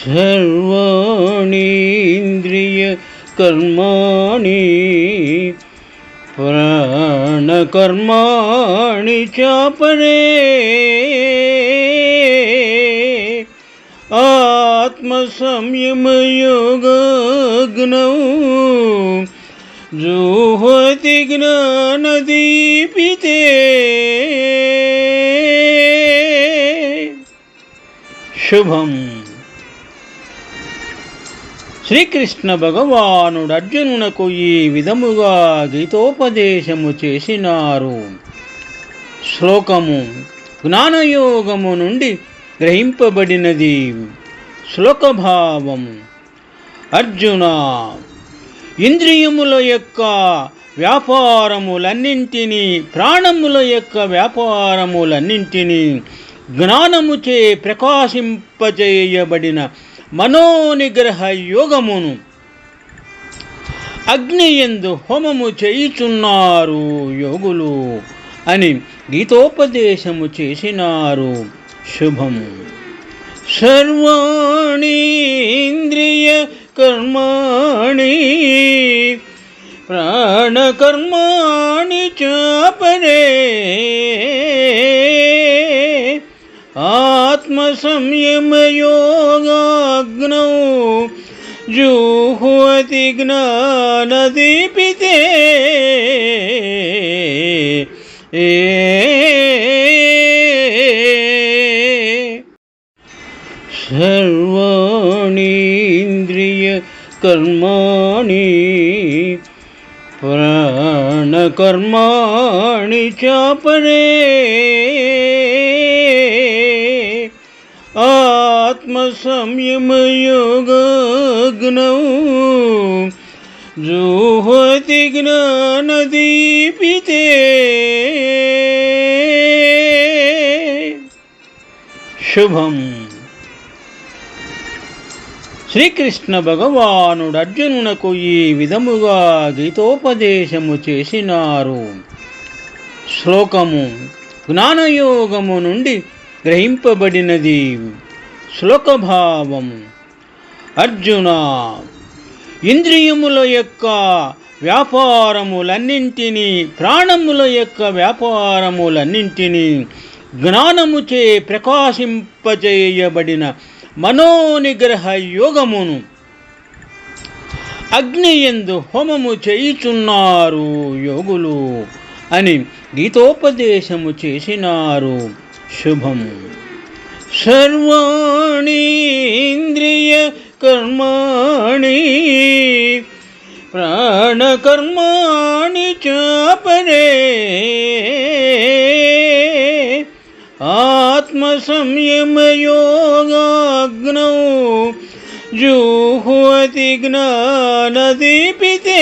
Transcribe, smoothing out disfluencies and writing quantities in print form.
सर्वाणि इन्द्रियकर्माणि प्राणकर्माणि चापरे आत्मसंयमयोगाग्नौ जुह्वति ज्ञानदीपिते। శుభం. శ్రీకృష్ణ భగవానుడు అర్జునునకు ఈ విధముగా గీతోపదేశము చేసినారు. శ్లోకము జ్ఞానయోగము నుండి గ్రహింపబడినది. శ్లోకభావం: అర్జున, ఇంద్రియముల యొక్క వ్యాపారములన్నింటినీ, ప్రాణముల యొక్క వ్యాపారములన్నింటినీ జ్ఞానముచే ప్రకాశింపచేయబడిన మనోనిగ్రహ యోగమును అగ్నియందు హోమము చేయుచున్నారు యోగులు అని గీతోపదేశము చేసినారు. శుభం. సర్వాణి ఇంద్రియ కర్మాణి ప్రాణకర్మాణి చాపరే ఆత్మసంయమయోగాగ్నౌ జుహ్వతి జ్ఞానదీపితే. సర్వాణి ఇంద్రియకర్మాణి ప్రాణకర్మాణి చాపరే ఆత్మసంయమయోగాగ్నౌ జుహ్వతి జ్ఞానదీపితే. శుభం. శ్రీకృష్ణ భగవానుడు అర్జునునకు ఈ విధముగా గీతోపదేశము చేసినారు. శ్లోకము జ్ఞానయోగము నుండి గ్రహింపబడినది. శ్లోకభావం: అర్జున, ఇంద్రియముల యొక్క వ్యాపారములన్నింటినీ, ప్రాణముల యొక్క వ్యాపారములన్నింటినీ జ్ఞానముచే ప్రకాశింపచేయబడిన మనోనిగ్రహ యోగమును అగ్నియందు హోమము చేయుచున్నారు యోగులు అని గీతోపదేశము చేసినారు. శుభం. సర్వాణి ఇంద్రియ కర్మాణి ప్రాణకర్మాణి చాపరే ఆత్మసంయమయోగాగ్నౌ జుహ్వతి జ్ఞానదీపితే.